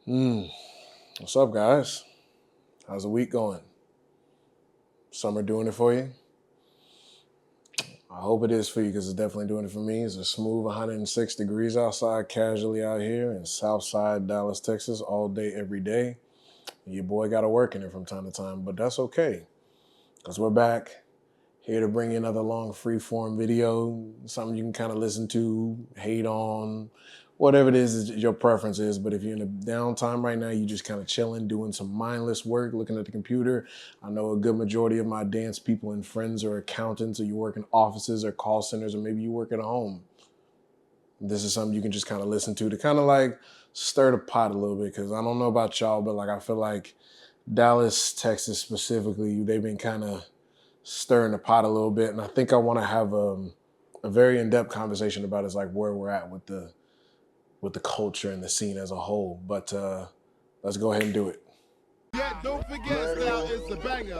What's up, guys? How's the week going? Summer doing it for you? I hope it is for you because it's definitely doing it for me. It's a smooth 106 degrees outside, casually out here in Southside Dallas, Texas, all day, every day. Your boy got to work in it from time to time, but that's okay because we're back here to bring you another long free-form video, something you can kind of listen to, hate on, whatever it is your preference is. But if you're in a downtime right now, you just kind of chilling, doing some mindless work, looking at the computer. I know a good majority of my dance people and friends are accountants, or you work in offices or call centers, or maybe you work at home. This is something you can just kind of listen to kind of like stir the pot a little bit, because I don't know about y'all, but like I feel like Dallas, Texas specifically, they've been kind of stirring the pot a little bit, and I think I want to have a very in-depth conversation about is like where we're at with the culture and the scene as a whole. But let's go ahead and do it. Yeah, don't forget now it's a banger.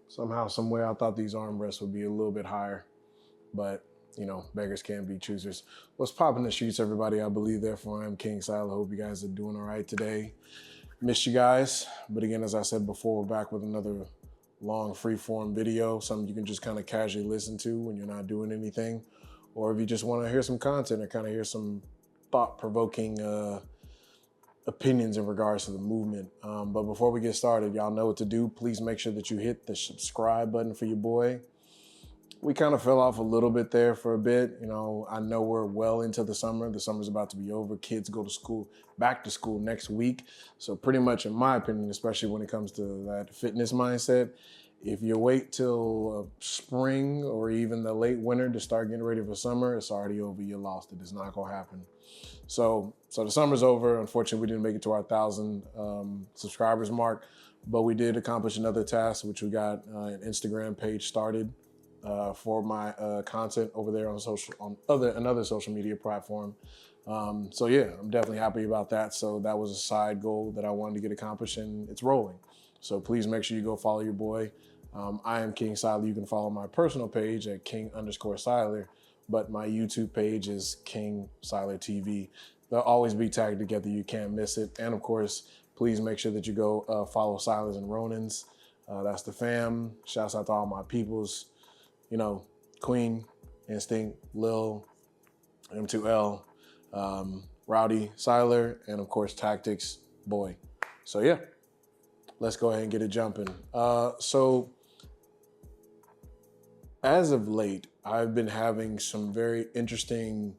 Somehow, somewhere, I thought these armrests would be a little bit higher, but you know, beggars can't be choosers. What's popping the streets, everybody? I believe, therefore, I'm King Sylar. Hope you guys are doing all right today. Missed you guys, but again, as I said before, we're back with another long free-form video, something you can just kind of casually listen to when you're not doing anything, or if you just want to hear some content or kind of hear some thought-provoking opinions in regards to the movement. But before we get started, y'all know what to do. Please make sure that you hit the subscribe button for your boy. We kind of fell off a little bit there for a bit. You know, I know we're well into the summer. The summer's about to be over. Kids go to school, back to school next week. So pretty much, in my opinion, especially when it comes to that fitness mindset, if you wait till spring or even the late winter to start getting ready for summer, it's already over. You lost it. It's not going to happen. So the summer's over. Unfortunately, we didn't make it to our 1,000 subscribers mark, but we did accomplish another task, which we got an Instagram page started for my content over there on another social media platform. So yeah, I'm definitely happy about that. So that was a side goal that I wanted to get accomplished, and it's rolling. So please make sure you go follow your boy. I am King Sylar. You can follow my personal page at King_Sylar, but my YouTube page is KingSylarTv. They'll always be tagged together. You can't miss it. And of course, please make sure that you go follow Silars and Ronins. That's the fam. Shouts out to all my peoples. You know, Queen, Instinct, Lil, M2L, Rowdy, Sylar, and of course Tactics, Boy. So yeah, let's go ahead and get it jumping. So as of late, I've been having some very interesting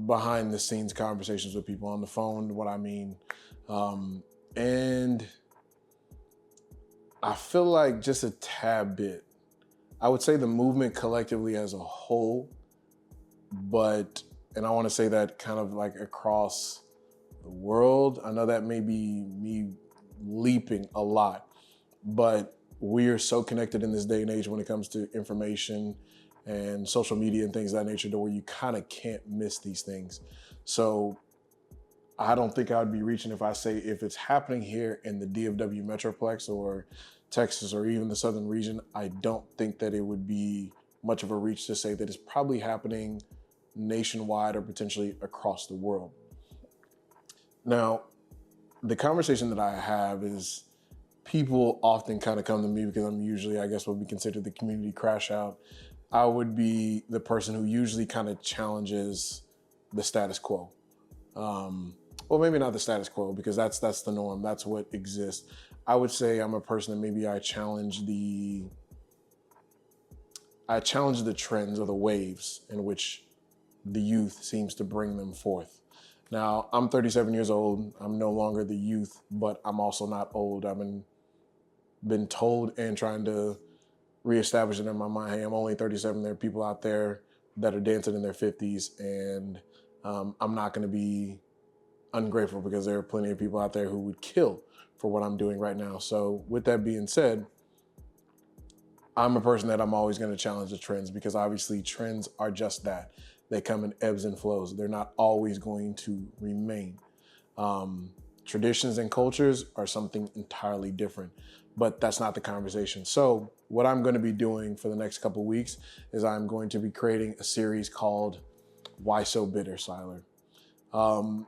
behind the scenes conversations with people on the phone, what I mean. And I feel like just a tad bit, I would say the movement collectively as a whole, and I want to say that kind of like across the world. I know that may be me leaping a lot, but we are so connected in this day and age when it comes to information and social media and things of that nature, to where you kind of can't miss these things. So I don't think I would be reaching if I say if it's happening here in the DFW Metroplex or Texas or even the southern region, I don't think that it would be much of a reach to say that it's probably happening nationwide or potentially across the world. Now, the conversation that I have is people often kind of come to me because I'm usually, I guess, what we consider the community crash out. I would be the person who usually kind of challenges the status quo. Well, maybe not the status quo, because that's the norm. That's what exists. I would say I'm a person that maybe I challenge the trends or the waves in which the youth seems to bring them forth. Now, I'm 37 years old. I'm no longer the youth, but I'm also not old. I've been told and trying to reestablish it in my mind, hey, I'm only 37. There are people out there that are dancing in their 50s, and I'm not going to be ungrateful, because there are plenty of people out there who would kill for what I'm doing right now. So with that being said, I'm a person that I'm always going to challenge the trends, because obviously trends are just that. They come in ebbs and flows. They're not always going to remain. Traditions and cultures are something entirely different, but that's not the conversation. So what I'm going to be doing for the next couple of weeks is I'm going to be creating a series called Why So Bitter Sylar? And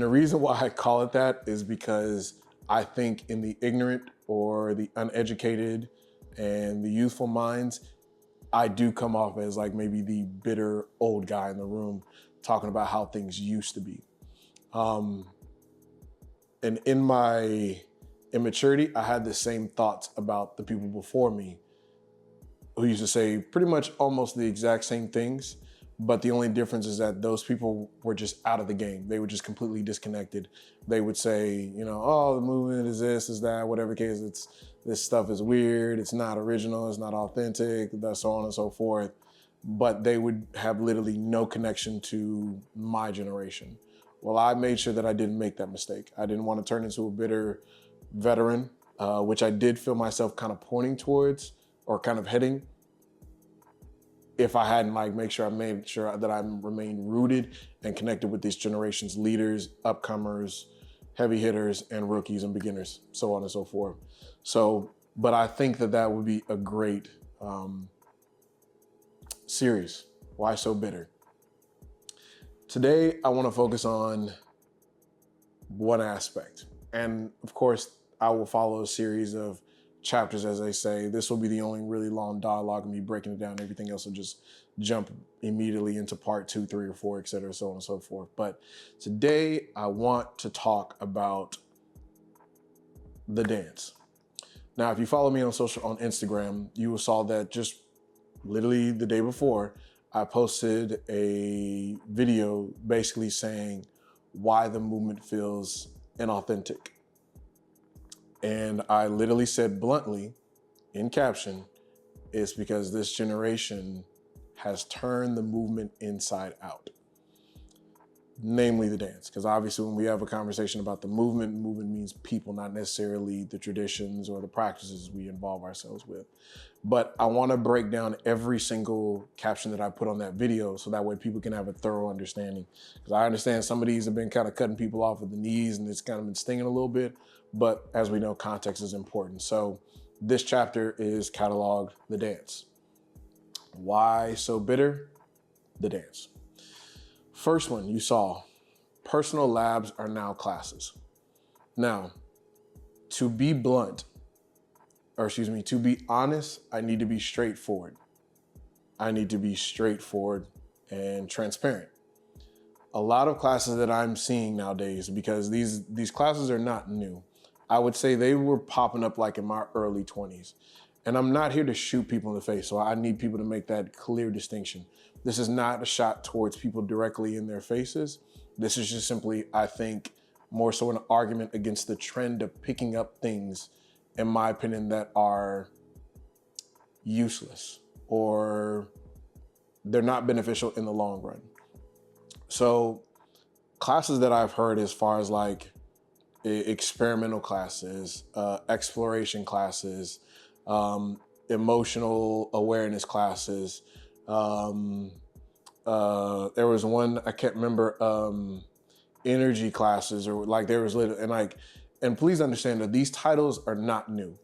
the reason why I call it that is because I think in the ignorant or the uneducated and the youthful minds, I do come off as like maybe the bitter old guy in the room talking about how things used to be. And in my immaturity, I had the same thoughts about the people before me who used to say pretty much almost the exact same things. But the only difference is that those people were just out of the game. They were just completely disconnected. They would say, you know, oh, the movement is this, is that, whatever the case, this stuff is weird, it's not original, it's not authentic, so on and so forth. But they would have literally no connection to my generation. Well, I made sure that I didn't make that mistake. I didn't want to turn into a bitter veteran, which I did feel myself kind of pointing towards or kind of heading, if I hadn't made sure that I remained rooted and connected with this generation's leaders, upcomers, heavy hitters, and rookies and beginners, so on and so forth. So, but I think that would be a great series. Why so bitter? Today, I want to focus on one aspect. And of course, I will follow a series of chapters, as they say. This will be the only really long dialogue and me breaking it down. Everything else will just jump immediately into part 2, 3, or 4, et cetera, so on and so forth. But today I want to talk about the dance. Now, if you follow me on Instagram, you saw that just literally the day before, I posted a video basically saying why the movement feels inauthentic. And I literally said bluntly in caption, it's because this generation has turned the movement inside out, namely the dance. Because obviously when we have a conversation about the movement means people, not necessarily the traditions or the practices we involve ourselves with. But I want to break down every single caption that I put on that video so that way people can have a thorough understanding. Because I understand some of these have been kind of cutting people off at the knees and it's kind of been stinging a little bit. But as we know, context is important. So this chapter is cataloged the dance. Why so bitter? The dance. First one you saw, personal labs are now classes. Now, to be honest, I need to be straightforward. I need to be straightforward and transparent. A lot of classes that I'm seeing nowadays, because these classes are not new, I would say they were popping up like in my early 20s. And I'm not here to shoot people in the face, so I need people to make that clear distinction. This is not a shot towards people directly in their faces. This is just simply, I think, more so an argument against the trend of picking up things, in my opinion, that are useless or they're not beneficial in the long run. So classes that I've heard as far as like experimental classes, exploration classes, emotional awareness classes. There was one, I can't remember, energy classes, or like there was little, and please understand that these titles are not new.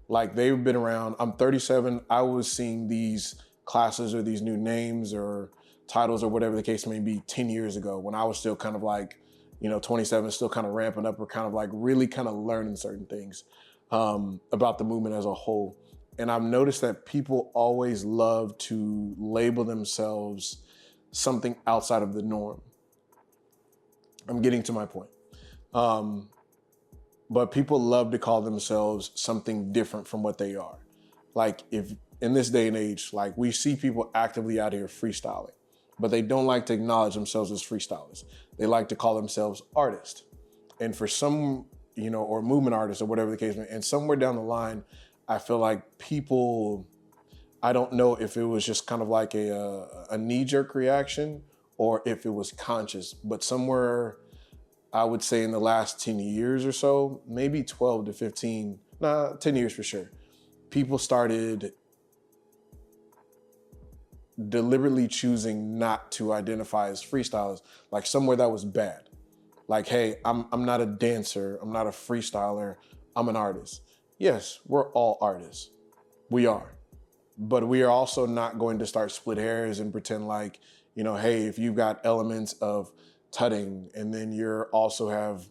Like they've been around. I'm 37. I was seeing these classes or these new names or titles or whatever the case may be 10 years ago when I was still kind of like, 27, still kind of ramping up or kind of like really kind of learning certain things about the movement as a whole. And I've noticed that people always love to label themselves something outside of the norm. I'm getting to my point. But people love to call themselves something different from what they are. Like if in this day and age, like we see people actively out here freestyling, but they don't like to acknowledge themselves as freestylers. They like to call themselves artists. And for some, or movement artists or whatever the case may be, and somewhere down the line, I feel like people, I don't know if it was just kind of like a knee-jerk reaction or if it was conscious, but somewhere I would say in the last 10 years or so, maybe 12 to 15, 10 years for sure, people started deliberately choosing not to identify as freestylers, like somewhere that was bad. Like, hey, I'm not a dancer, I'm not a freestyler, I'm an artist. Yes, we're all artists. We are. But we are also not going to start split hairs and pretend like, hey, if you've got elements of tutting and then you're also have,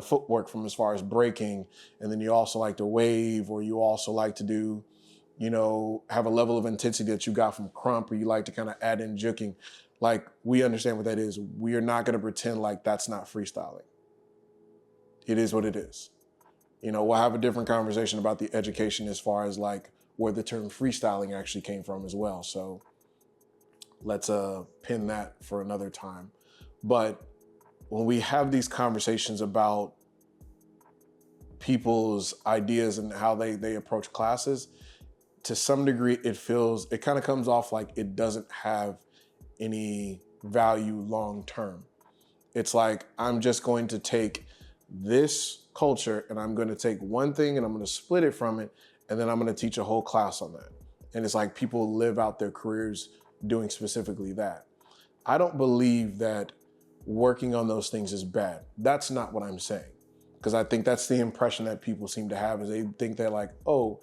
footwork from as far as breaking, and then you also like to wave, or you also like to do, have a level of intensity that you got from crump, or you like to kind of add in juking. Like, we understand what that is. We are not going to pretend like that's not freestyling. It is what it is. We'll have a different conversation about the education as far as like where the term freestyling actually came from as well. So let's pin that for another time. But when we have these conversations about people's ideas and how they approach classes, to some degree, it kind of comes off like it doesn't have any value long term. It's like, I'm just going to take this culture and I'm going to take one thing and I'm going to split it from it, and then I'm going to teach a whole class on that. And it's like people live out their careers doing specifically that. I don't believe that working on those things is bad. That's not what I'm saying. Because I think that's the impression that people seem to have, is they think they're like, oh,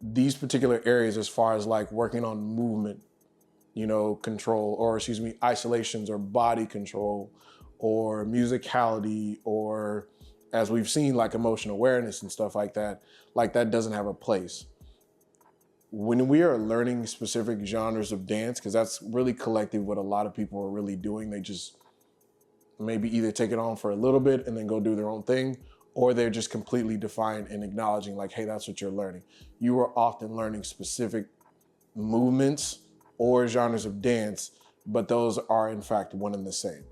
these particular areas as far as like working on movement, control, or isolations or body control or musicality, or as we've seen, like emotional awareness and stuff like that doesn't have a place. When we are learning specific genres of dance, because that's really collective what a lot of people are really doing, they just maybe either take it on for a little bit and then go do their own thing, or they're just completely defined and acknowledging like, hey, that's what you're learning. You are often learning specific movements or genres of dance, but those are in fact one and the same.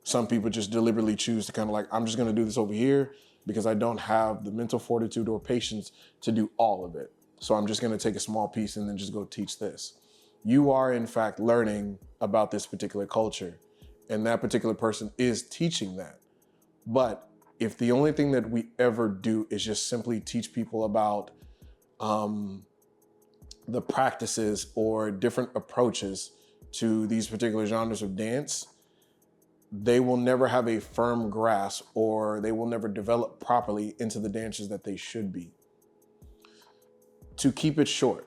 Some people just deliberately choose to kind of like, I'm just gonna do this over here because I don't have the mental fortitude or patience to do all of it. So I'm just gonna take a small piece and then just go teach this. You are in fact learning about this particular culture, and that particular person is teaching that. But if the only thing that we ever do is just simply teach people about the practices or different approaches to these particular genres of dance, they will never have a firm grasp, or they will never develop properly into the dancers that they should be. To keep it short,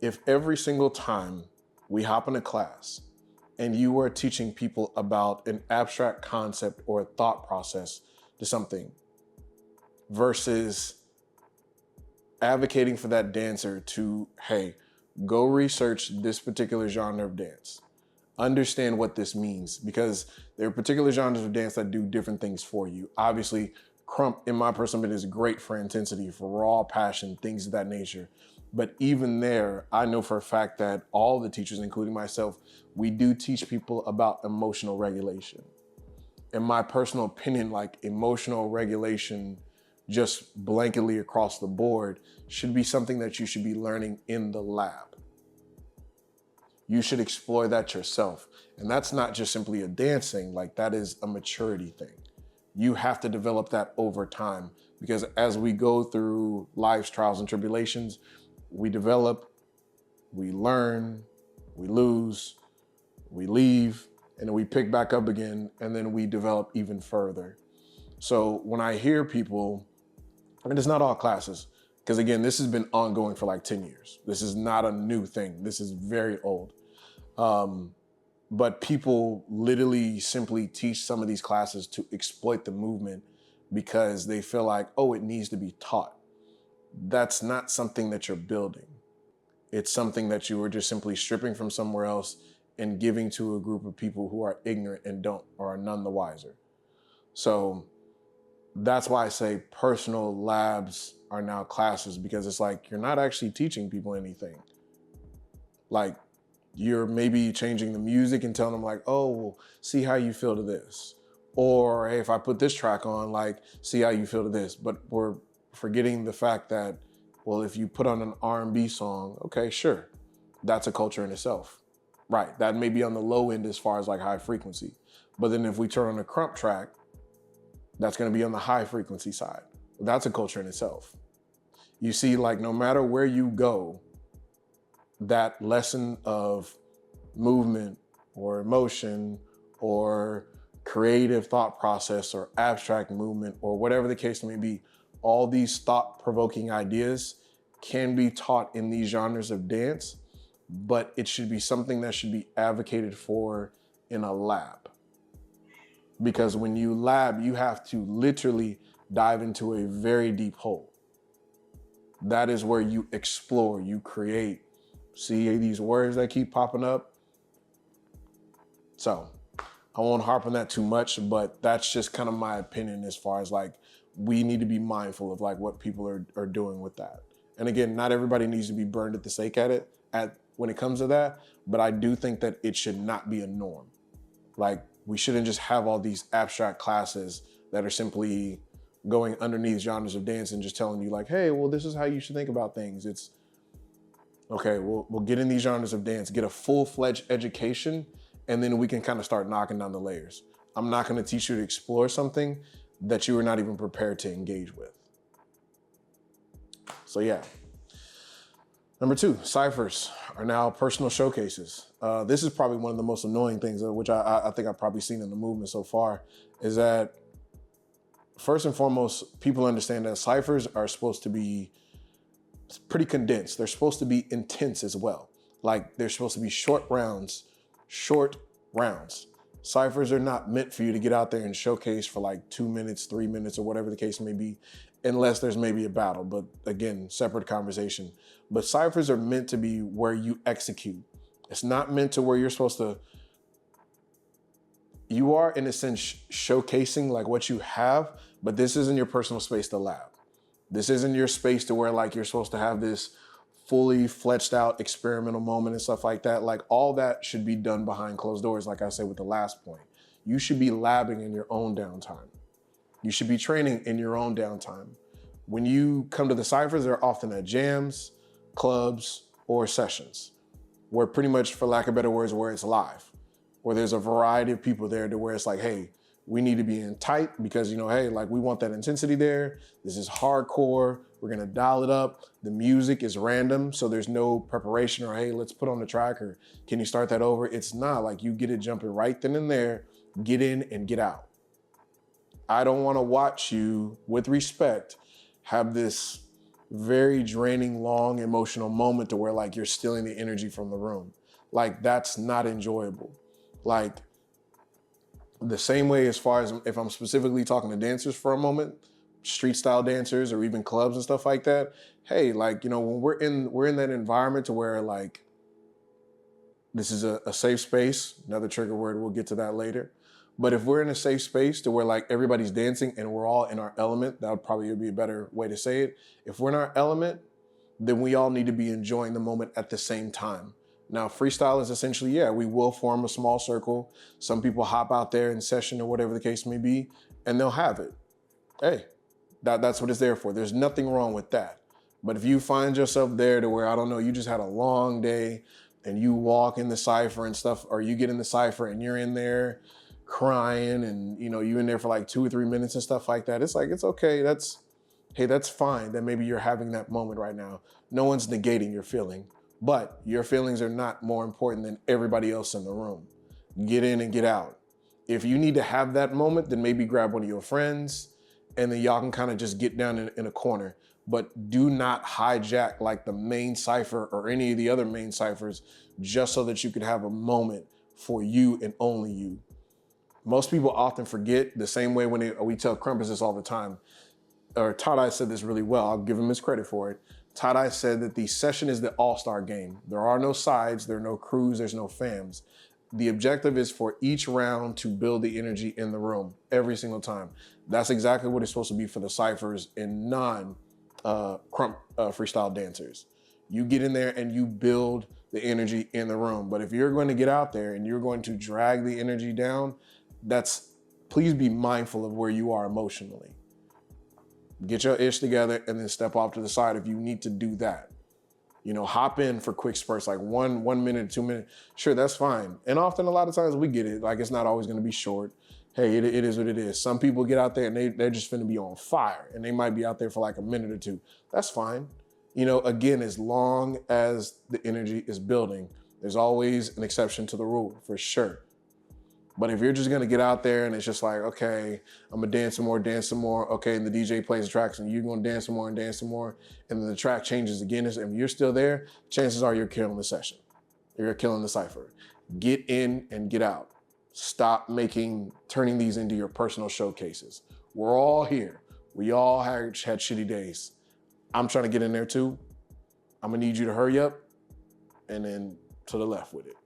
if every single time we hop in a class and you are teaching people about an abstract concept or a thought process to something, versus advocating for that dancer to, hey, go research this particular genre of dance. Understand what this means, because there are particular genres of dance that do different things for you. Obviously, crump, in my personal opinion, is great for intensity, for raw passion, things of that nature. But even there, I know for a fact that all the teachers, including myself, we do teach people about emotional regulation. In my personal opinion, like, emotional regulation just blanketly across the board should be something that you should be learning in the lab. You should explore that yourself. And that's not just simply a dance thing, like that is a maturity thing. You have to develop that over time, because as we go through life's trials and tribulations, we develop, we learn, we lose, we leave, and then we pick back up again, and then we develop even further. So when I hear people, and it's not all classes, because again, this has been ongoing for like 10 years. This is not a new thing. This is very old. But people literally simply teach some of these classes to exploit the movement because they feel like, oh, it needs to be taught. That's not something that you're building. It's something that you are just simply stripping from somewhere else and giving to a group of people who are ignorant and don't, or are none the wiser. So that's why I say personal labs are now classes, because it's like, you're not actually teaching people anything. Like, you're maybe changing the music and telling them like, oh, well, see how you feel to this. Or, hey, if I put this track on, like, see how you feel to this. But we're forgetting the fact that, well, if you put on an R&B song, okay, sure, that's a culture in itself. Right, that may be on the low end as far as like high frequency. But then if we turn on a crump track, that's gonna be on the high frequency side. That's a culture in itself. You see, like, no matter where you go, that lesson of movement or emotion or creative thought process or abstract movement or whatever the case may be, all these thought-provoking ideas can be taught in these genres of dance, but it should be something that should be advocated for in a lab. Because when you lab, you have to literally dive into a very deep hole. That is where you explore, you create. See these words that keep popping up? So I won't harp on that too much, but that's just kind of my opinion as far as like, we need to be mindful of like what people are doing with that. And again, not everybody needs to be burned at the stake when it comes to that, but I do think that it should not be a norm. Like, we shouldn't just have all these abstract classes that are simply going underneath genres of dance and just telling you like, hey, well, this is how you should think about things. It's, okay, we'll get in these genres of dance, get a full-fledged education, and then we can kind of start knocking down the layers. I'm not gonna teach you to explore something that you are not even prepared to engage with. So yeah. Number 2, ciphers are now personal showcases. This is probably one of the most annoying things, which I think I've probably seen in the movement so far, is that first and foremost, people understand that ciphers are supposed to be pretty condensed. They're supposed to be intense as well. Like, they're supposed to be short rounds. Ciphers are not meant for you to get out there and showcase for like 2 minutes, 3 minutes, or whatever the case may be, unless there's maybe a battle, but again, separate conversation. But ciphers are meant to be where you execute. It's not meant to where you're supposed to, you are in a sense showcasing like what you have, but this isn't your personal space to lab. This isn't your space to where like you're supposed to have this fully fleshed out experimental moment and stuff like that. Like, all that should be done behind closed doors, like I said with the last point. You should be labbing in your own downtime. You should be training in your own downtime. When you come to the ciphers, they're often at jams, clubs, or sessions, where pretty much, for lack of better words, where it's live, where there's a variety of people there to where it's like, hey, we need to be in tight because, you know, hey, like, we want that intensity there. This is hardcore. We're gonna dial it up. The music is random, so there's no preparation or, hey, let's put on the track, or can you start that over? It's not like you get it jumping right then and there, get in and get out. I don't wanna watch you, with respect, have this very draining, long, emotional moment to where like you're stealing the energy from the room. Like, that's not enjoyable. Like, the same way as far as if I'm specifically talking to dancers for a moment, street style dancers or even clubs and stuff like that, hey, like, you know, when we're in that environment to where like, this is a safe space, another trigger word, we'll get to that later. But if we're in a safe space to where like everybody's dancing and we're all in our element, that would probably be a better way to say it. If we're in our element, then we all need to be enjoying the moment at the same time. Now, freestyle is essentially, yeah, we will form a small circle. Some people hop out there in session or whatever the case may be, and they'll have it. Hey, that's what it's there for. There's nothing wrong with that. But if you find yourself there to where, I don't know, you just had a long day and you walk in the cypher and stuff, or you get in the cypher and you're in there crying and, you know, you in there for like 2 or 3 minutes and stuff like that, it's like, it's okay. Hey, that's fine that maybe you're having that moment right now. No one's negating your feeling, but your feelings are not more important than everybody else in the room. Get in and get out. If you need to have that moment, then maybe grab one of your friends and then y'all can kind of just get down in a corner. But do not hijack like the main cipher or any of the other main ciphers just so that you could have a moment for you and only you. Most people often forget, the same way when we tell Crumpus this all the time, or Todd said this really well, I'll give him his credit for it. Todd said that the session is the all-star game. There are no sides, there are no crews, there's no fams. The objective is for each round to build the energy in the room every single time. That's exactly what it's supposed to be for the ciphers and freestyle dancers. You get in there and you build the energy in the room. But if you're going to get out there and you're going to drag the energy down, please be mindful of where you are emotionally. Get your ish together and then step off to the side if you need to do that. You know, hop in for quick spurts, like 1 minute, 2 minutes. Sure, that's fine. And often, a lot of times we get it. Like, it's not always going to be short. Hey, it is what it is. Some people get out there and they're just finna be on fire and they might be out there for like a minute or two. That's fine. You know, again, as long as the energy is building, there's always an exception to the rule, for sure. But if you're just gonna get out there and it's just like, okay, I'm gonna dance some more, okay, and the DJ plays the tracks and you're gonna dance some more, and then the track changes again, and you're still there, chances are you're killing the session. You're killing the cypher. Get in and get out. Stop turning these into your personal showcases. We're all here. We all had shitty days. I'm trying to get in there too. I'm gonna need you to hurry up and then to the left with it.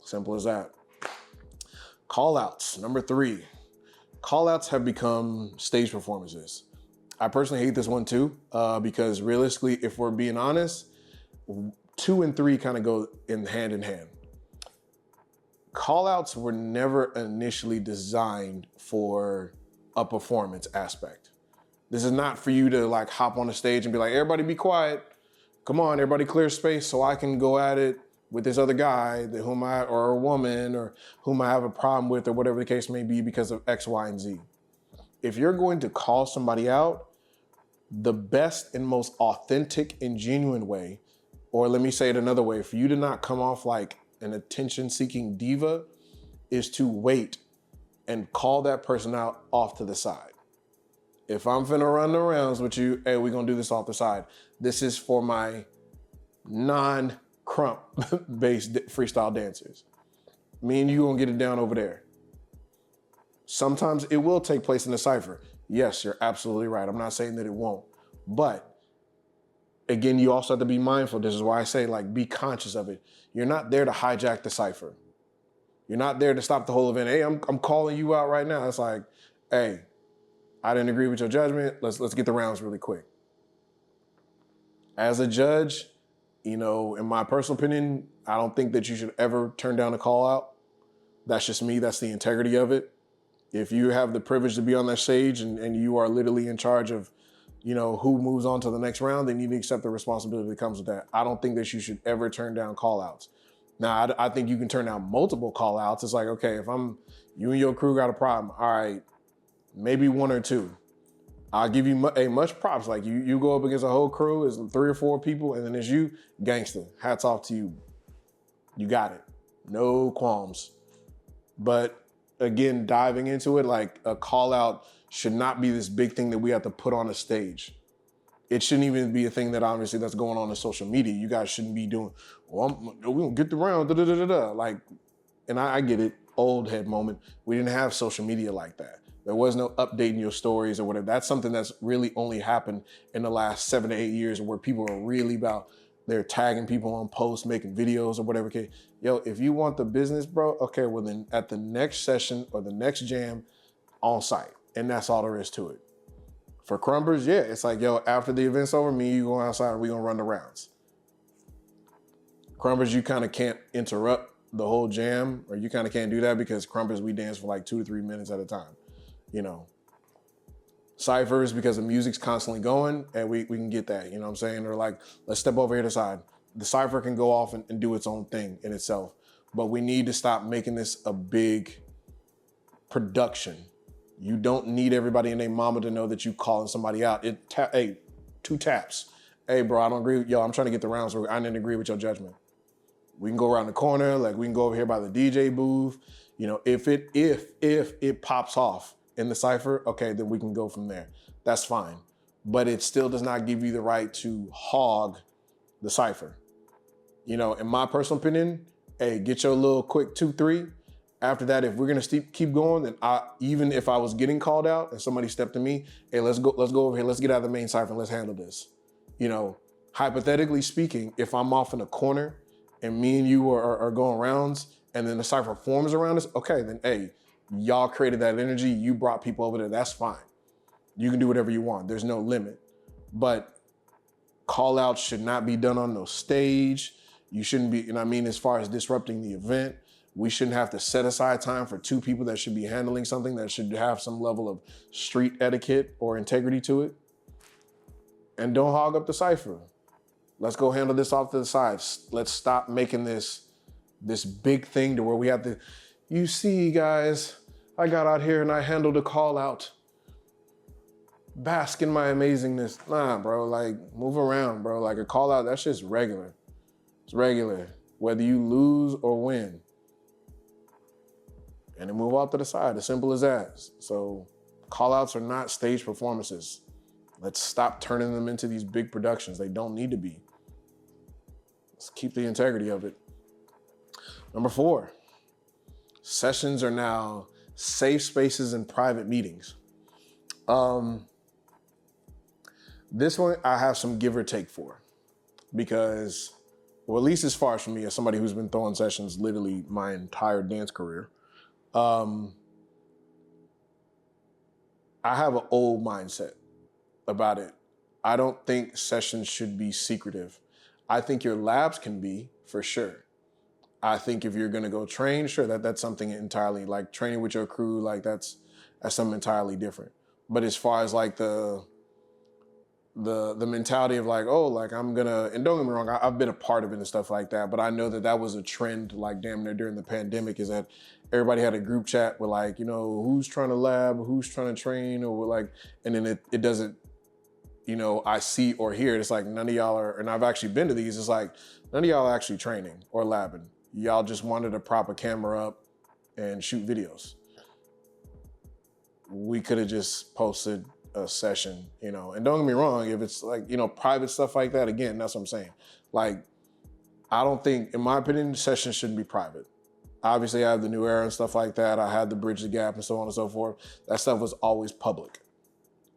Simple as that. Call outs, number 3. Call outs have become stage performances. I personally hate this one too, because realistically, if we're being honest, 2 and 3 kind of go hand in hand. Call outs were never initially designed for a performance aspect. This is not for you to like hop on the stage and be like, everybody be quiet. Come on, everybody clear space so I can go at it with this other guy or a woman or whom I have a problem with or whatever the case may be because of X, Y, and Z. If you're going to call somebody out, the best and most authentic and genuine way, or let me say it another way, for you to not come off like an attention-seeking diva, is to wait and call that person out off to the side. If I'm finna run the rounds with you, hey, we're gonna do this off the side. This is for my non-crump based freestyle dancers. Me and you gonna get it down over there. Sometimes it will take place in the cypher. Yes, you're absolutely right. I'm not saying that it won't. But again, you also have to be mindful. This is why I say, like, be conscious of it. You're not there to hijack the cypher. You're not there to stop the whole event. Hey, I'm calling you out right now. It's like, hey, I didn't agree with your judgment. Let's get the rounds really quick. As a judge, you know, in my personal opinion, I don't think that you should ever turn down a call out. That's just me. That's the integrity of it. If you have the privilege to be on that stage and you are literally in charge of, you know, who moves on to the next round, then you need to accept the responsibility that comes with that. I don't think that you should ever turn down call outs. Now, I think you can turn down multiple call outs. It's like, okay, if you and your crew got a problem, all right, maybe 1 or 2. I'll give you much props. Like you go up against a whole crew, it's 3 or 4 people, and then it's you, gangster. Hats off to you. You got it. No qualms. But again, diving into it, like a call out should not be this big thing that we have to put on a stage. It shouldn't even be a thing that obviously that's going on social media. You guys shouldn't be doing, well, we're gonna get the round, Like, and I get it, old head moment. We didn't have social media like that. There was no updating your stories or whatever. That's something that's really only happened in the last 7 to 8 years where people are really they're tagging people on posts, making videos or whatever. Okay, yo, if you want the business, bro, okay, well then at the next session or the next jam, on site. And that's all there is to it. For crumbers, yeah, it's like, yo, after the event's over, me and you go outside, we gonna run the rounds. Crumbers, you kind of can't interrupt the whole jam, or you kind of can't do that because crumbers, we dance for like 2 to 3 minutes at a time. You know, ciphers, because the music's constantly going and we can get that, you know what I'm saying? Or like, let's step over here to the side. The cipher can go off and do its own thing in itself, but we need to stop making this a big production. You don't need everybody and their mama to know that you calling somebody out. Hey, 2 taps. Hey, bro, I don't agree. Yo, I'm trying to get the rounds. I didn't agree with your judgment. We can go around the corner. Like we can go over here by the DJ booth. You know, if it pops off in the cipher, okay, then we can go from there. That's fine. But it still does not give you the right to hog the cipher. You know, in my personal opinion, hey, get your little quick 2, 3. After that, if we're gonna keep going, then even if I was getting called out and somebody stepped to me, hey, let's go over here, let's get out of the main cipher and let's handle this. You know, hypothetically speaking, if I'm off in a corner and me and you are going rounds and then the cipher forms around us, okay, then hey, y'all created that energy, you brought people over there, that's fine. You can do whatever you want, there's no limit. But call outs should not be done on no stage. You shouldn't be, and I mean, as far as disrupting the event, we shouldn't have to set aside time for 2 people that should be handling something that should have some level of street etiquette or integrity to it. And don't hog up the cipher. Let's go handle this off to the side. Let's stop making this big thing to where we have to, you see guys, I got out here and I handled a call out. bask in my amazingness. Nah, bro, like move around, bro. Like a call out, that's just regular. It's regular, whether you lose or win. And then move off to the side, as simple as that. So call outs are not stage performances. Let's stop turning them into these big productions. They don't need to be. Let's keep the integrity of it. Number 4, sessions are now safe spaces and private meetings. This one I have some give or take for because, well, at least as far as for me, as somebody who's been throwing sessions literally my entire dance career, I have an old mindset about it. I don't think sessions should be secretive. I think your labs can be, for sure. I think if you're gonna go train, sure, that's something entirely, like training with your crew, like that's something entirely different. But as far as like the mentality of like, oh, like I'm gonna, and don't get me wrong, I've been a part of it and stuff like that, but I know that was a trend like damn near during the pandemic, is that everybody had a group chat with like, you know, who's trying to lab, who's trying to train, or like, and then it doesn't, you know, I see or hear, it's like none of y'all are, and I've actually been to these, it's like none of y'all are actually training or labbing. Y'all just wanted to prop a camera up and shoot videos. We could have just posted a session, you know, and don't get me wrong, if it's like, you know, private stuff like that, again, that's what I'm saying. Like, I don't think, in my opinion, sessions shouldn't be private. Obviously, I have the new era and stuff like that. I had the Bridge the Gap and so on and so forth. That stuff was always public.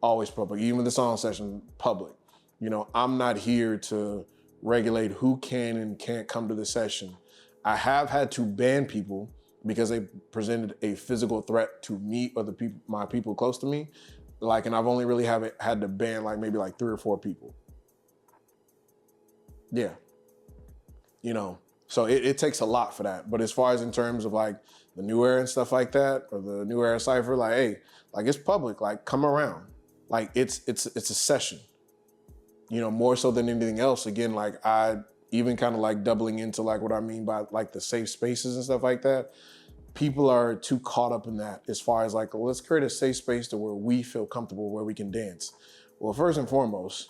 Always public. Even the song session, public. You know, I'm not here to regulate who can and can't come to the session. I have had to ban people because they presented a physical threat to me or the people, my people close to me. Like, and I've only really had to ban like maybe like 3 or 4 people. Yeah. You know, so it takes a lot for that. But as far as in terms of like the new era and stuff like that, or the new era cypher, like, hey, like it's public, like come around. Like it's a session, you know, more so than anything else. Again, like I even kind of like doubling into like what I mean by like the safe spaces and stuff like that. People are too caught up in that as far as like, well, let's create a safe space to where we feel comfortable, where we can dance. Well, first and foremost,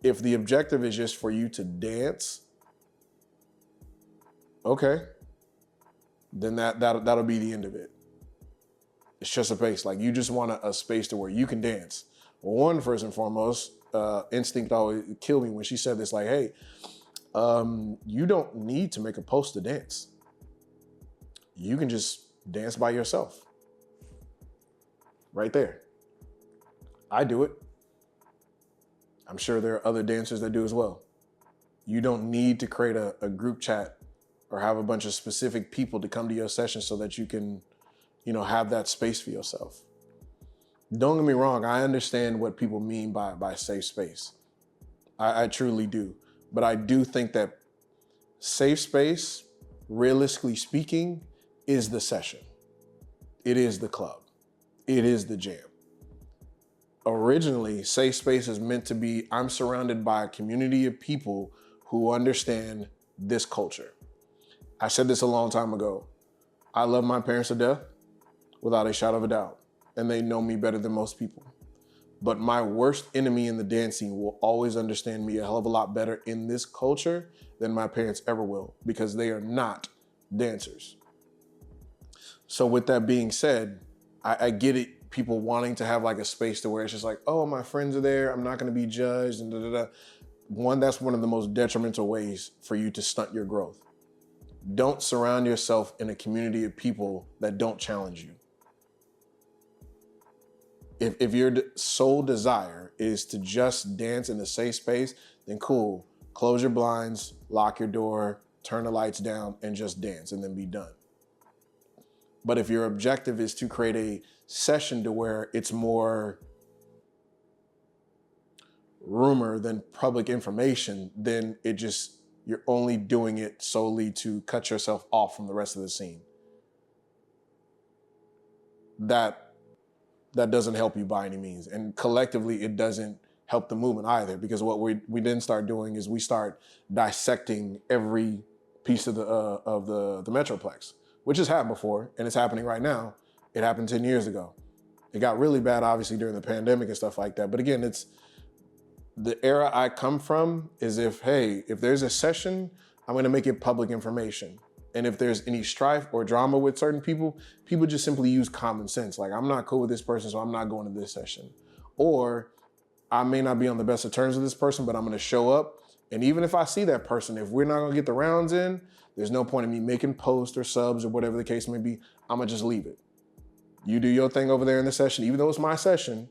if the objective is just for you to dance, okay, then that'll be the end of it. It's just a space. Like you just want a space to where you can dance. Well, one, first and foremost, instinct always killed me when she said this, like, hey, you don't need to make a post to dance. You can just dance by yourself. Right there. I do it. I'm sure there are other dancers that do as well. You don't need to create a group chat or have a bunch of specific people to come to your session so that you can, you know, have that space for yourself. Don't get me wrong, I understand what people mean by safe space. I truly do. But I do think that safe space, realistically speaking, is the session. It is the club. It is the jam. Originally, safe space is meant to be, I'm surrounded by a community of people who understand this culture. I said this a long time ago. I love my parents to death without a shadow of a doubt, and they know me better than most people. But my worst enemy in the dance scene will always understand me a hell of a lot better in this culture than my parents ever will, because they are not dancers. So with that being said, I get it, people wanting to have like a space to where it's just like, oh, my friends are there, I'm not gonna be judged, and da-da-da. One, that's one of the most detrimental ways for you to stunt your growth. Don't surround yourself in a community of people that don't challenge you. If your sole desire is to just dance in a safe space, then cool. Close your blinds, lock your door, turn the lights down, and just dance, and then be done. But if your objective is to create a session to where it's more rumor than public information, then you're only doing it solely to cut yourself off from the rest of the scene. That doesn't help you by any means. And collectively, it doesn't help the movement either, because what we then start doing is we start dissecting every piece of the Metroplex, which has happened before, and it's happening right now. It happened 10 years ago. It got really bad, obviously, during the pandemic and stuff like that. But again, it's the era I come from is if there's a session, I'm gonna make it public information. And if there's any strife or drama with certain people, people just simply use common sense. Like, I'm not cool with this person, so I'm not going to this session. Or I may not be on the best of terms with this person, but I'm gonna show up. And even if I see that person, if we're not gonna get the rounds in, there's no point in me making posts or subs or whatever the case may be. I'm gonna just leave it. You do your thing over there in the session, even though it's my session,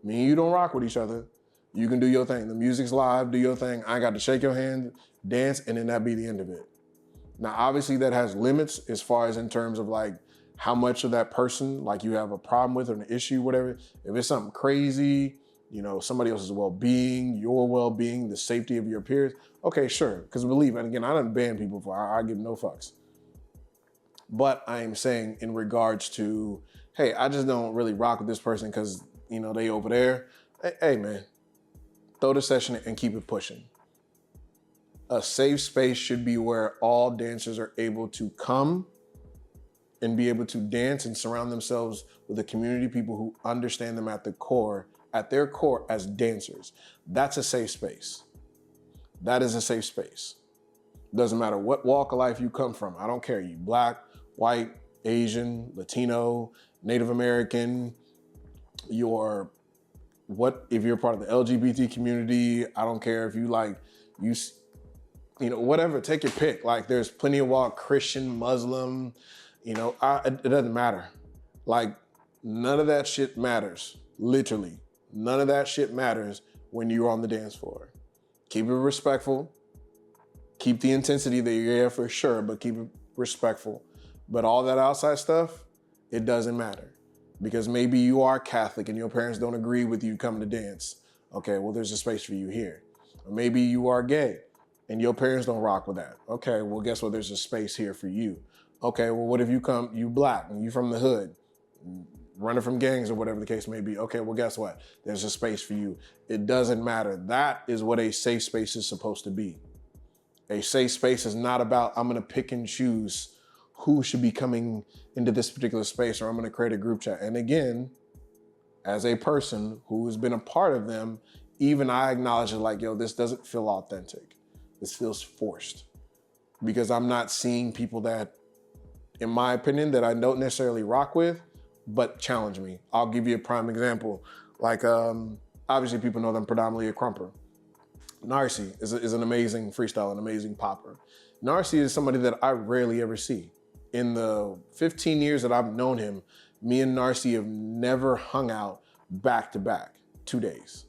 me and you don't rock with each other. You can do your thing. The music's live, do your thing. I got to shake your hand, dance, and then that be the end of it. Now, obviously that has limits as far as in terms of like how much of that person, like you have a problem with or an issue, whatever. If it's something crazy, you know, somebody else's well-being, your well-being, the safety of your peers, okay, sure. Because believe, and again, I don't ban people for, I give no fucks. But I am saying in regards to, hey, I just don't really rock with this person because, you know, they over there. Hey, man, throw the session and keep it pushing. A safe space should be where all dancers are able to come and be able to dance and surround themselves with a community of people who understand them at their core as dancers. That's a safe space. That is a safe space. Doesn't matter what walk of life you come from. I don't care. You black, white, Asian, Latino, Native American, if you're part of the LGBT community, I don't care if you like, you know, whatever, take your pick. Like there's plenty of walk, Christian, Muslim, you know, it doesn't matter. Like none of that shit matters, literally. None of that shit matters when you're on the dance floor. Keep it respectful. Keep the intensity that you're here for sure, but keep it respectful. But all that outside stuff, it doesn't matter. Because maybe you are Catholic and your parents don't agree with you coming to dance. Okay, well, there's a space for you here. Or maybe you are gay and your parents don't rock with that. Okay, well, guess what? There's a space here for you. Okay, well, what if you black and you from the hood, running from gangs or whatever the case may be? Okay, well, guess what? There's a space for you. It doesn't matter. That is what a safe space is supposed to be. A safe space is not about, I'm gonna pick and choose who should be coming into this particular space, or I'm gonna create a group chat. And again, as a person who has been a part of them, even I acknowledge it like, yo, this doesn't feel authentic. This feels forced. Because I'm not seeing people that, in my opinion, that I don't necessarily rock with, but challenge me. I'll give you a prime example. Like, obviously people know that I'm predominantly a crumper. Narcy is an amazing freestyle, an amazing popper. Narcy is somebody that I rarely ever see. In the 15 years that I've known him, me and Narcy have never hung out back to back 2 days.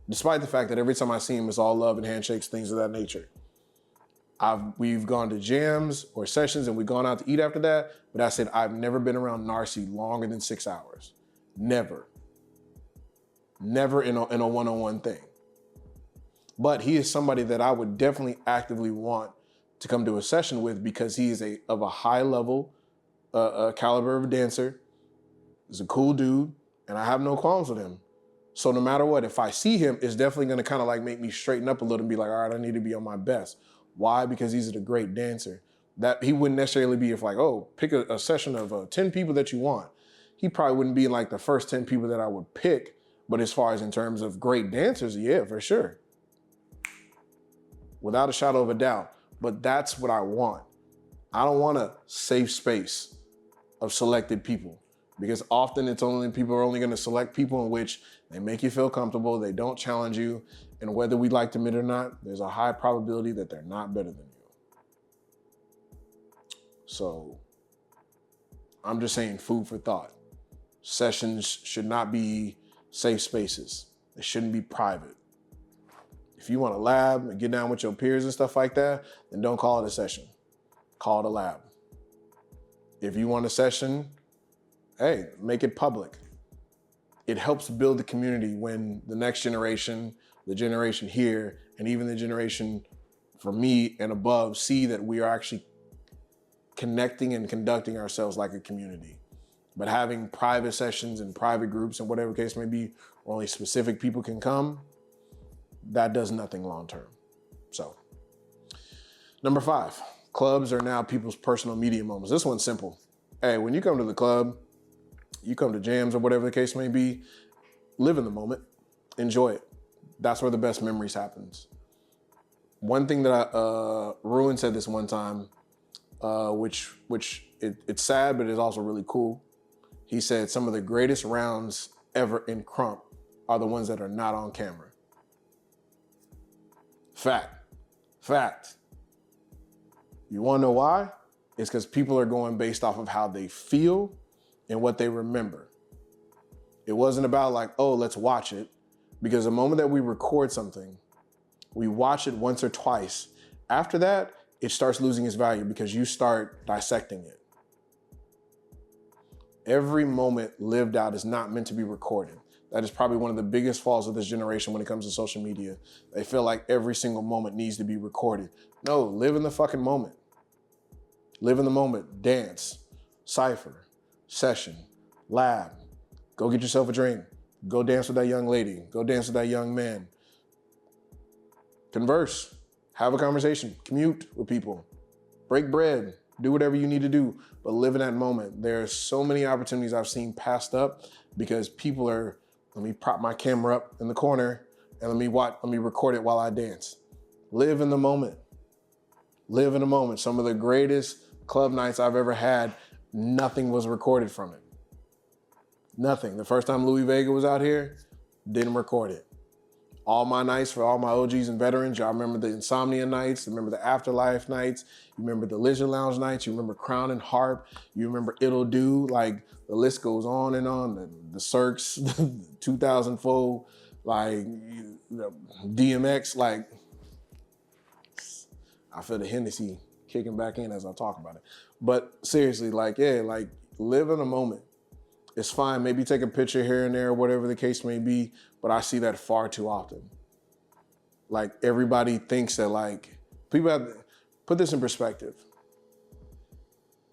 Despite the fact that every time I see him, it's all love and handshakes, things of that nature. We've gone to jams or sessions and we've gone out to eat after that, but I said I've never been around Narcy longer than 6 hours. Never. Never in a one-on-one thing. But he is somebody that I would definitely actively want to come to a session with because he is of a high level, caliber of a dancer. He's a cool dude, and I have no qualms with him. So no matter what, if I see him, it's definitely gonna kind of like make me straighten up a little and be like, all right, I need to be on my best. Why? Because he's a great dancer. That he wouldn't necessarily be if like, oh, pick a session of 10 people that you want. He probably wouldn't be in like the first 10 people that I would pick. But as far as in terms of great dancers, yeah, for sure. Without a shadow of a doubt. But that's what I want. I don't want a safe space of selected people because often people are only gonna select people in which they make you feel comfortable, they don't challenge you, and whether we like to admit it or not, there's a high probability that they're not better than you. So I'm just saying food for thought. Sessions should not be safe spaces. They shouldn't be private. If you want a lab and get down with your peers and stuff like that, then don't call it a session. Call it a lab. If you want a session, hey, make it public. It helps build the community when the next generation, the generation here, and even the generation from me and above see that we are actually connecting and conducting ourselves like a community. But having private sessions and private groups and whatever case may be, where only specific people can come, that does nothing long-term. So, number 5, clubs are now people's personal media moments. This one's simple. Hey, when you come to the club, you come to jams or whatever the case may be, live in the moment, enjoy it. That's where the best memories happens. One thing that Ruin said this one time, which it's sad, but it's also really cool. He said some of the greatest rounds ever in Crump are the ones that are not on camera. Fact. You wanna know why? It's because people are going based off of how they feel and what they remember. It wasn't about like, oh, let's watch it. Because the moment that we record something, we watch it once or twice. After that, it starts losing its value because you start dissecting it. Every moment lived out is not meant to be recorded. That is probably one of the biggest flaws of this generation when it comes to social media. They feel like every single moment needs to be recorded. No, live in the fucking moment. Live in the moment, dance, cypher, session, lab, go get yourself a drink, go dance with that young lady, go dance with that young man. Converse, have a conversation, commute with people, break bread, do whatever you need to do, but live in that moment. There's so many opportunities I've seen passed up because people are, let me prop my camera up in the corner and let me record it while I dance. Live in the moment. Live in the moment. Some of the greatest club nights I've ever had, nothing was recorded from it. Nothing. The first time Louis Vega was out here, didn't record it. All my nights for all my OGs and veterans, y'all remember the Insomnia nights, remember the Afterlife nights, you remember the Leisure Lounge nights, you remember Crown and Harp, you remember It'll Do, like the list goes on and on. The Cirques, 2004, like DMX, like I feel the Hennessy kicking back in as I talk about it. But seriously, like, yeah, like live in a moment. It's fine, maybe take a picture here and there, whatever the case may be, but I see that far too often. Like everybody thinks that like, people have, put this in perspective.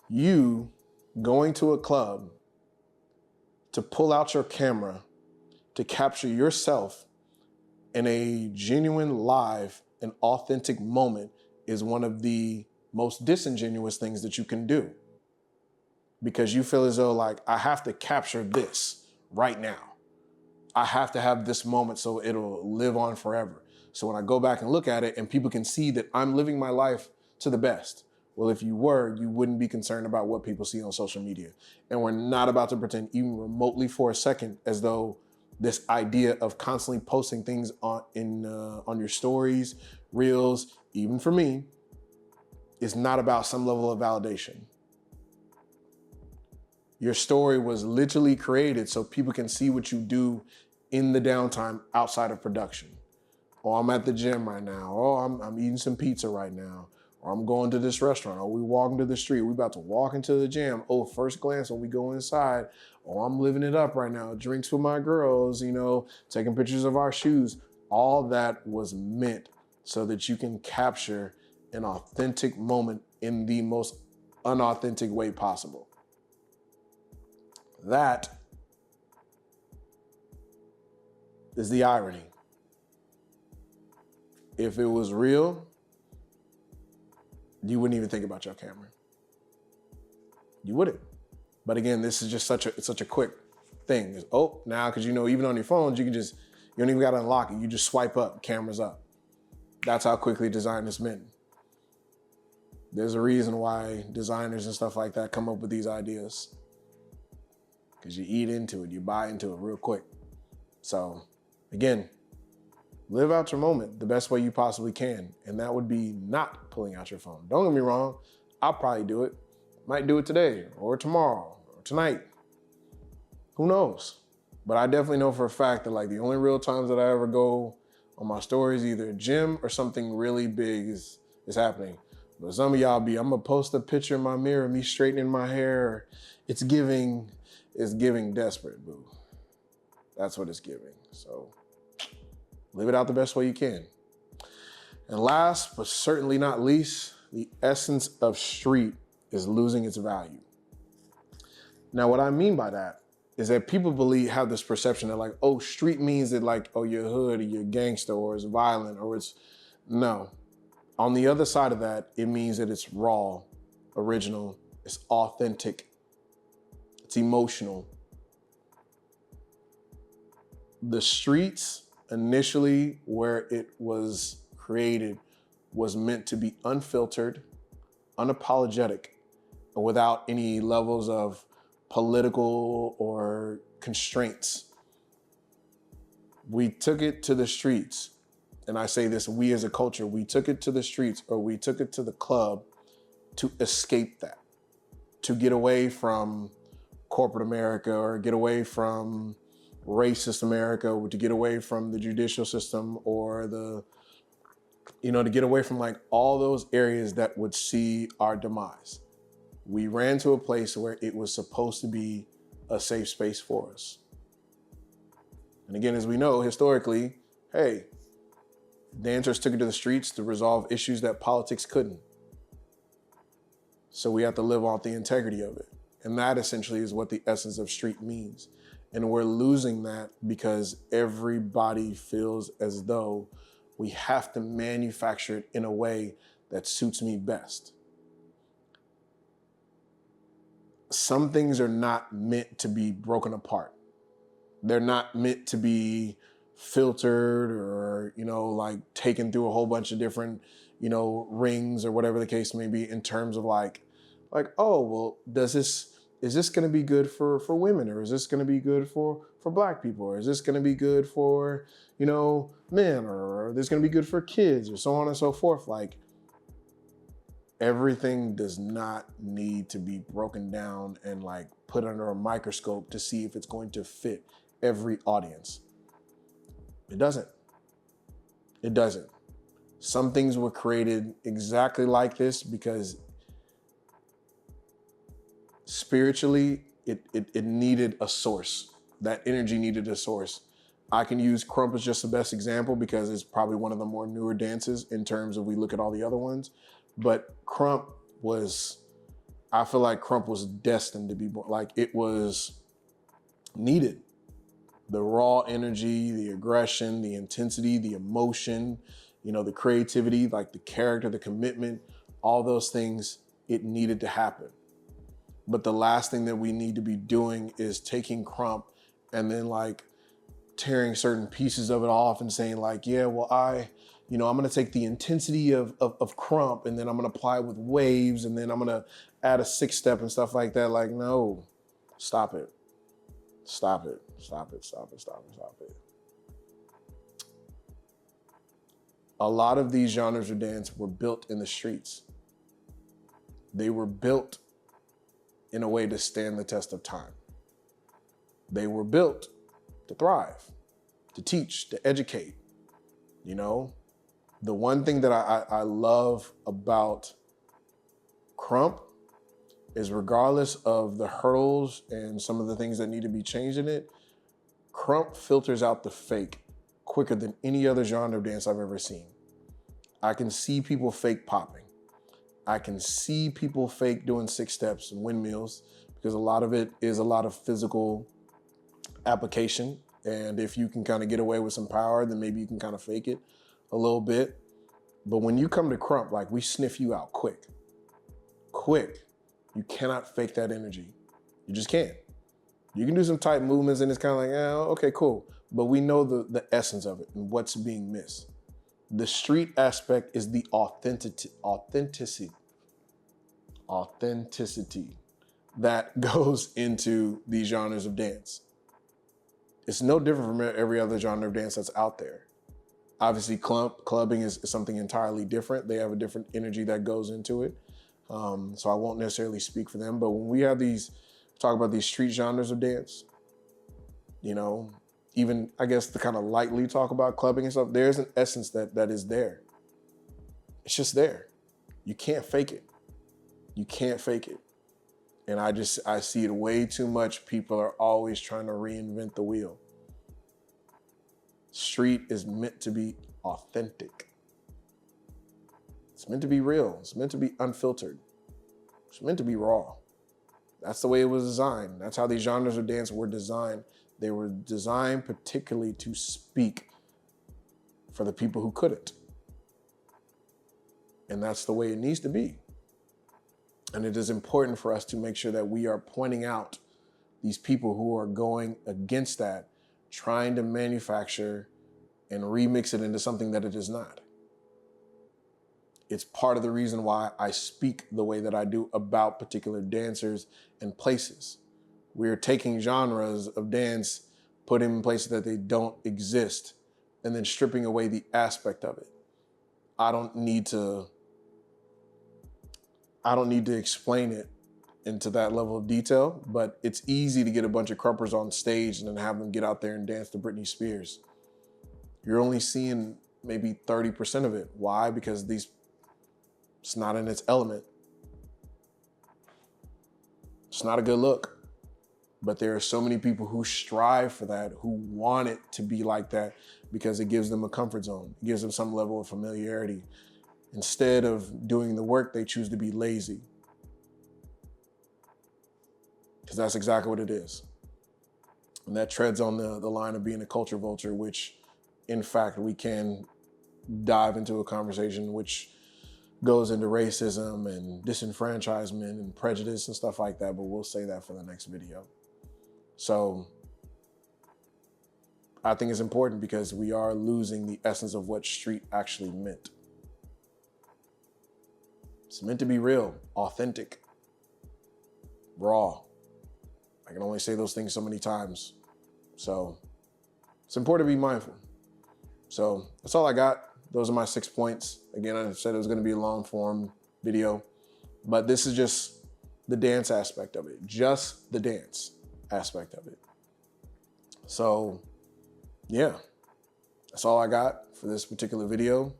You going to a club to pull out your camera to capture yourself in a genuine, live, and authentic moment is one of the most disingenuous things that you can do. Because you feel as though like, I have to capture this right now. I have to have this moment so it'll live on forever. So when I go back and look at it and people can see that I'm living my life to the best. Well, if you were, you wouldn't be concerned about what people see on social media. And we're not about to pretend even remotely for a second as though this idea of constantly posting things on your stories, reels, even for me, is not about some level of validation. Your story was literally created so people can see what you do in the downtime outside of production. Oh, I'm at the gym right now. Oh, I'm eating some pizza right now. Or I'm going to this restaurant. Oh, we walking to the street. We about to walk into the gym. Oh, first glance when we go inside. Oh, I'm living it up right now. Drinks with my girls, you know, taking pictures of our shoes. All that was meant so that you can capture an authentic moment in the most unauthentic way possible. That is the irony. If it was real, you wouldn't even think about your camera. You wouldn't. But again, this is just such a quick thing. It's, oh, now, because you know, even on your phones, you don't even gotta unlock it. You just swipe up, camera's up. That's how quickly design is meant. There's a reason why designers and stuff like that come up with these ideas. Because you eat into it, you buy into it real quick. So again, live out your moment the best way you possibly can. And that would be not pulling out your phone. Don't get me wrong, I'll probably do it. Might do it today or tomorrow or tonight. Who knows? But I definitely know for a fact that like the only real times that I ever go on my stories, either a gym or something really big is happening. But some of y'all I'm gonna post a picture in my mirror of me straightening my hair. It's giving desperate, boo. That's what it's giving. So live it out the best way you can. And last, but certainly not least, the essence of street is losing its value. Now, what I mean by that is that people have this perception that like, oh, street means that like, oh, you're hood or you're gangster or it's violent or it's, no. On the other side of that, it means that it's raw, original, it's authentic, it's emotional, The streets initially, where it was created, was meant to be unfiltered, unapologetic, without any levels of political or constraints. We took it to the streets, and I say this, we as a culture, we took it to the streets, or we took it to the club to escape that, to get away from corporate America, or get away from racist America, or to get away from the judicial system, or to get away from like all those areas that would see our demise. We ran to a place where it was supposed to be a safe space for us. And again, as we know, historically, hey, dancers took it to the streets to resolve issues that politics couldn't. So we have to live off the integrity of it. And that essentially is what the essence of street means. And we're losing that because everybody feels as though we have to manufacture it in a way that suits me best. Some things are not meant to be broken apart. They're not meant to be filtered or, like taken through a whole bunch of different, rings or whatever the case may be, in terms of like, oh, well, is this going to be good for women, or is this going to be good for Black people, or is this going to be good for, men, or is this going to be good for kids, or so on and so forth. Like, everything does not need to be broken down and like put under a microscope to see if it's going to fit every audience. It doesn't. It doesn't. Some things were created exactly like this because spiritually, it needed a source. That energy needed a source. I can use Krump as just the best example because it's probably one of the more newer dances in terms of we look at all the other ones. But I feel like Krump was destined to be born. Like, it was needed. The raw energy, the aggression, the intensity, the emotion, the creativity, like the character, the commitment, all those things, it needed to happen. But the last thing that we need to be doing is taking Krump and then like tearing certain pieces of it off and saying like, yeah, well, I'm going to take the intensity of Krump and then I'm going to apply it with waves and then I'm going to add a 6-step and stuff like that. Like, no, stop it. Stop it. Stop it. Stop it. Stop it. Stop it. A lot of these genres of dance were built in the streets. They were built in a way to stand the test of time. They were built to thrive, to teach, to educate. The one thing that I love about Krump is, regardless of the hurdles and some of the things that need to be changed in it, Krump filters out the fake quicker than any other genre of dance I've ever seen. I can see people fake popping. I can see people fake doing 6-steps and windmills, because a lot of it is a lot of physical application. And if you can kind of get away with some power, then maybe you can kind of fake it a little bit. But when you come to Krump, like, we sniff you out quick. You cannot fake that energy. You just can't. You can do some tight movements and it's kind of like, okay, cool. But we know the essence of it and what's being missed. The street aspect is the authenticity that goes into these genres of dance. It's no different from every other genre of dance that's out there. Obviously, clubbing is something entirely different. They have a different energy that goes into it. So I won't necessarily speak for them. But when we have talk about these street genres of dance, even, I guess, to kind of lightly talk about clubbing and stuff, there's an essence that is there. It's just there. You can't fake it. You can't fake it. And I see it way too much. People are always trying to reinvent the wheel. Street is meant to be authentic. It's meant to be real. It's meant to be unfiltered. It's meant to be raw. That's the way it was designed. That's how these genres of dance were designed. They were designed particularly to speak for the people who couldn't. And that's the way it needs to be. And it is important for us to make sure that we are pointing out these people who are going against that, trying to manufacture and remix it into something that it is not. It's part of the reason why I speak the way that I do about particular dancers and places. We're taking genres of dance, putting them in places that they don't exist, and then stripping away the aspect of it. I don't need to explain it into that level of detail, but it's easy to get a bunch of crumpers on stage and then have them get out there and dance to Britney Spears. You're only seeing maybe 30% of it. Why? Because it's not in its element. It's not a good look. But there are so many people who strive for that, who want it to be like that because it gives them a comfort zone. It gives them some level of familiarity. Instead of doing the work, they choose to be lazy. Because that's exactly what it is. And that treads on the line of being a culture vulture, which in fact we can dive into a conversation which goes into racism and disenfranchisement and prejudice and stuff like that, but we'll say that for the next video. So I think it's important because we are losing the essence of what street actually meant. It's meant to be real, authentic, raw. I can only say those things so many times. So it's important to be mindful. So that's all I got. Those are my 6 points. Again, I said it was going to be a long form video, but this is just the dance aspect of it, just the dance aspect of it. So yeah, that's all I got for this particular video.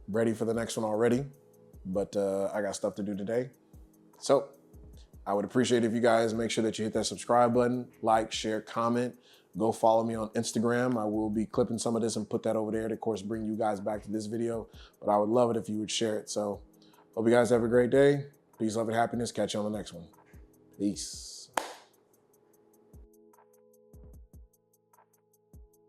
Ready for the next one already, but I got stuff to do today. So I would appreciate if you guys make sure that you hit that subscribe button, like, share, comment. Go follow me on Instagram. I will be clipping some of this and put that over there to, of course, bring you guys back to this video. But I would love it if you would share it. So hope you guys have a great day. Peace, love, and happiness. Catch you on the next one. Peace.